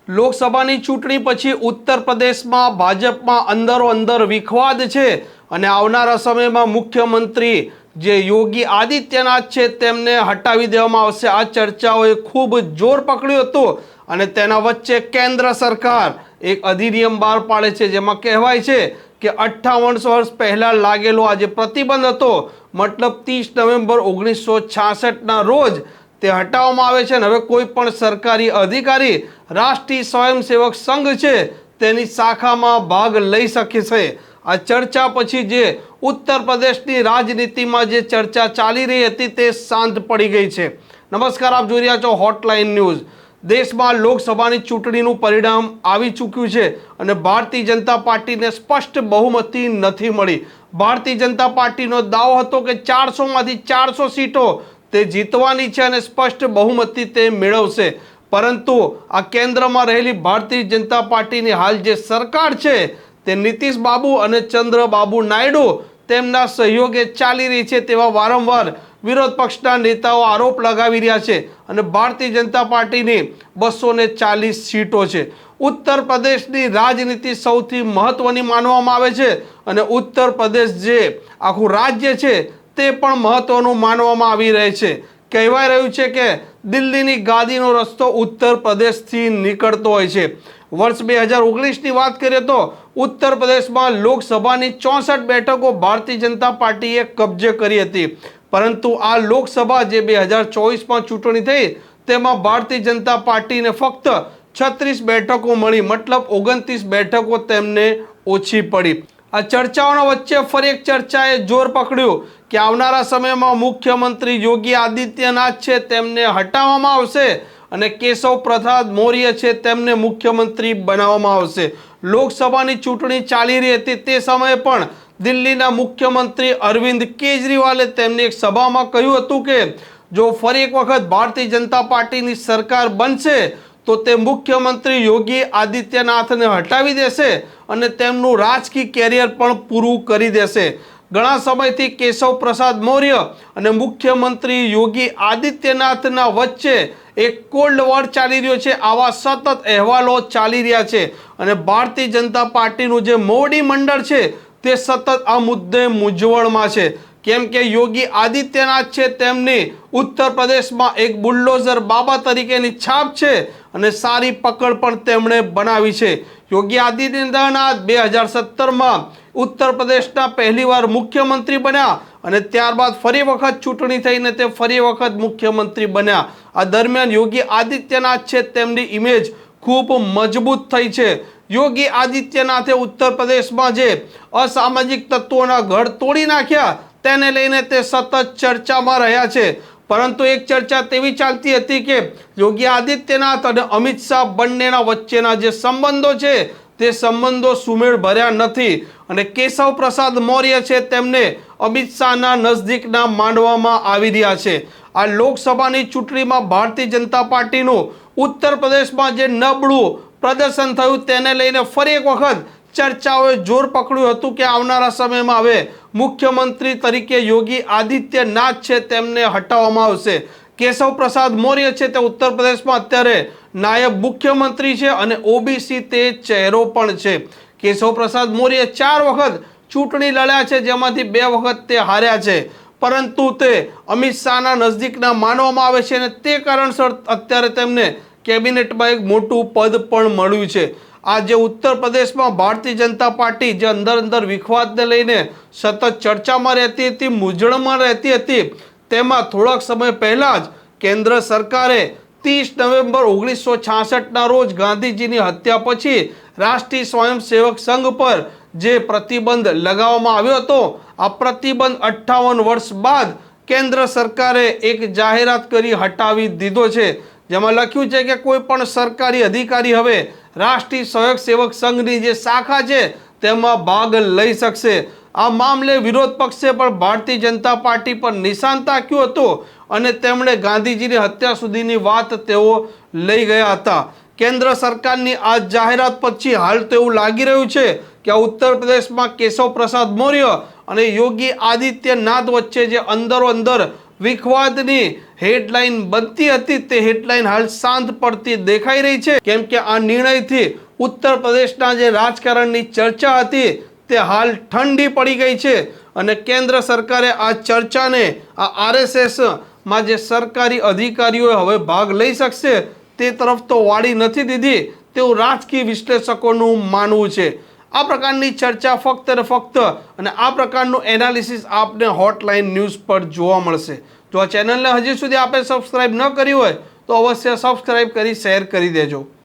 લોકસભાની ચૂંટણી પછી ઉત્તર પ્રદેશમાં ભાજપમાં અંદરો અંદર વિખવાદ છે અને આવનારા સમયમાં મુખ્યમંત્રી જે યોગી આદિત્યનાથ છે તેમને હટાવી દેવામાં આવશે। આ ચર્ચાઓએ ખૂબ જોર પકડ્યું હતું અને તેના વચ્ચે કેન્દ્ર સરકાર એક અધિનિયમ બહાર પાડે છે જેમાં કહેવાય છે કે 58 વર્ષ પહેલા લાગેલો આ જે પ્રતિબંધ હતો મતલબ 30 નવેમ્બર 1966ના રોજ તે હટાવવામાં આવે છે અને હવે કોઈ પણ સરકારી અધિકારી રાષ્ટ્રીય સ્વયંસેવક સંઘ છે તેની શાખામાં ભાગ લઈ શકે છે। આ ચર્ચા પછી જે ઉત્તર પ્રદેશની રાજનીતિમાં જે ચર્ચા ચાલી રહી હતી તે શાંત પડી ગઈ છે। નમસ્કાર, આપ જોઈ રહ્યા છો હોટલાઇન ન્યૂઝ। દેશમાં લોકસભાની ચૂંટણીનું પરિણામ આવી ચૂક્યું છે અને ભારતીય જનતા પાર્ટીને સ્પષ્ટ બહુમતી નથી મળી। ભારતીય જનતા પાર્ટીનો દાવો હતો કે 400માંથી 400 સીટો તે જીતવાની છે અને સ્પષ્ટ બહુમતી તે મેળવશે, પરંતુ આ કેન્દ્રમાં રહેલી ભારતીય જનતા પાર્ટીની હાલ જે સરકાર છે તે નીતિશ બાબુ અને ચંદ્રબાબુ નાયડુ તેમના સહયોગે ચાલી રહી છે તેવા વારંવાર વિરોધ પક્ષના નેતાઓ આરોપ લગાવી રહ્યા છે અને ભારતીય જનતા પાર્ટીની 240 સીટો છે। ઉત્તર પ્રદેશની રાજનીતિ સૌથી મહત્વની માનવામાં આવે છે અને ઉત્તર પ્રદેશ જે આખું રાજ્ય છે તે પણ મહત્વનું માનવામાં આવી રહે છે। કહેવાય રહ્યું છે કે દિલ્હીની ગાદીનો રસ્તો ઉત્તર પ્રદેશથી નીકળતો હોય છે। વર્ષ 2019ની વાત કરીએ તો ઉત્તર પ્રદેશમાં લોકસભાની 64 બેઠકો ભારતીય જનતા પાર્ટીએ કબજે કરી હતી, પરંતુ આ લોકસભા જે 2024માં ચૂંટણી થઈ તેમાં ભારતીય જનતા પાર્ટીને ફક્ત 36 બેઠકો મળી, મતલબ 29 બેઠકો તેમને ઓછી પડી। આ ચર્ચાઓના વચ્ચે ફરી એક ચર્ચાએ જોર પકડ્યું કે આવનારા સમયમાં મુખ્યમંત્રી યોગી આદિત્યનાથ છે તેમને હટાવવામાં આવશે અને કેશવ પ્રસાદ મૌર્ય છે તેમને મુખ્યમંત્રી બનાવવામાં આવશે। લોકસભાની ચૂંટણી ચાલી રહી હતી તે સમયે પણ દિલ્હીના મુખ્યમંત્રી અરવિંદ કેજરીવાલે તેમની એક સભામાં કહ્યું હતું કે જો ફરી એક વખત ભારતીય જનતા પાર્ટીની સરકાર બનશે તો તે મુખ્યમંત્રી યોગી આદિત્યનાથને હટાવી દેશે અને તેમનું રાજકીય કેરિયર પણ પૂરું કરી દેશે। ઘણા સમયથી કેશવ પ્રસાદ મૌર્ય અને મુખ્યમંત્રી યોગી આદિત્યનાથના વચ્ચે એક કોલ્ડ વોર ચાલી રહ્યો છે, આવા સતત અહેવાલો ચાલી રહ્યા છે અને ભારતીય જનતા પાર્ટીનું જે મોવડી મંડળ છે તે સતત આ મુદ્દે મૂંઝવણમાં છે, કેમ કે યોગી આદિત્યનાથ છે તેમની ઉત્તર પ્રદેશમાં એક બુલડોઝર બાબા તરીકેની છાપ છે અને સારી પકડ પણ તેમણે બનાવી છે। યોગી આદિત્યનાથ 2017માં ઉત્તર પ્રદેશના પહેલીવાર મુખ્યમંત્રી બન્યા અને ત્યારબાદ ફરી વખત ચૂંટણી થઈને તે ફરી વખત મુખ્યમંત્રી બન્યા। આ દરમિયાન યોગી આદિત્યનાથ છે તેમની ઇમેજ ખૂબ મજબૂત થઈ છે। યોગી આદિત્યનાથે ઉત્તર પ્રદેશમાં જે અસામાજિક તત્વોના ઘર તોડી નાખ્યા તેને લઈને તે સતત ચર્ચામાં રહ્યા છે, પરંતુ એક ચર્ચા તેવી ચાલતી હતી કે યોગી આદિત્યનાથ અને અમિત શાહ બંનેના વચ્ચેના જે સંબંધો છે તે સંબંધો સુમેળ ભર્યા નથી અને કેશવ પ્રસાદ મૌર્ય છે તેમને અમિત શાહના નજદીકના માનવામાં આવી રહ્યા છે। આ લોકસભાની ચૂંટણીમાં ભારતીય જનતા પાર્ટીનું ઉત્તર પ્રદેશમાં જે નબળું પ્રદર્શન થયું તેને લઈને ફરી એક વખત ચર્ચાઓએ જોર પકડ્યું હતું કે આવનારા સમયમાં હવે મુખ્યમંત્રી તરીકે યોગી આદિત્યનાથ છે તેમને હટાવવામાં આવશે। કેશવ પ્રસાદ મૌર્ય છે તે ઉત્તર પ્રદેશમાં અત્યારે નાયબ મુખ્યમંત્રી છે અને ઓબીસી તે ચહેરો પણ છે। કેશવ પ્રસાદ મૌર્ય 4 વખત ચૂંટણી લડ્યા છે જેમાંથી 2 વખત તે હાર્યા છે, પરંતુ તે અમિત શાહના નજદીકના માનવામાં આવે છે અને તે કારણસર અત્યારે તેમને કેબિનેટમાં એક મોટું પદ પણ મળ્યું છે। આજે ઉત્તર પ્રદેશમાં ભારતીય જનતા પાર્ટી જે અંદર વિખવાદને લઈને સતત ચર્ચામાં રહેતી હતી, મૂંઝવણમાં રહેતી હતી, તેમાં થોડાક સમય પહેલા જ કેન્દ્ર સરકારે 30 નવેમ્બર 1966ના રોજ ગાંધીજીની હત્યા પછી રાષ્ટ્રીય સ્વયંસેવક સંઘ પર જે પ્રતિબંધ લગાવવામાં આવ્યો હતો, આ પ્રતિબંધ 58 વર્ષ બાદ કેન્દ્ર સરકારે એક જાહેરાત કરી હટાવી દીધો છે, જેમાં લખ્યું છે કે કોઈ પણ સરકારી અધિકારી હવે રાષ્ટ્રીય સ્વયંસેવક સંઘની જે શાખા છે તેમાં ભાગ લઈ શકશે। આ મામલે વિરોધ પક્ષે પણ ભારતીય જનતા પાર્ટી પર નિશાન તાક્યું હતું અને તેમણે ગાંધીજીની હત્યા સુધીની વાત તેઓ લઈ ગયા હતા। કેન્દ્ર સરકારની આ જાહેરાત પછી હાલ તો એવું લાગી રહ્યું છે કે ઉત્તર પ્રદેશમાં કેશવ પ્રસાદ મૌર્ય અને યોગી આદિત્યનાથ વચ્ચે જે અંદરો અંદર વિખવાદની હેડલાઇન બનતી હતી તે હેડલાઇન હાલ શાંત પડતી દેખાઈ રહી છે, કેમ કે આ નિર્ણયથી ઉત્તર પ્રદેશના જે રાજકારણની ચર્ચા હતી તે હાલ ઠંડી પડી ગઈ છે અને કેન્દ્ર સરકારે આ ચર્ચાને આ આરએસએસમાં જે સરકારી અધિકારીઓ હવે ભાગ લઈ શકશે તે તરફ તો વાળી નથી દીધી તેવું રાજકીય વિશ્લેષકોનું માનવું છે. આ પ્રકારની ચર્ચા ફક્ત ને ફક્ત અને આ પ્રકારનું એનાલિસિસ આપને હોટલાઇન ન્યૂઝ પર જોવા મળશે. જો આ ચેનલને હજી સુધી આપે સબસ્ક્રાઇબ ન કરી હોય તો અવશ્ય સબસ્ક્રાઇબ કરી શેર કરી દેજો.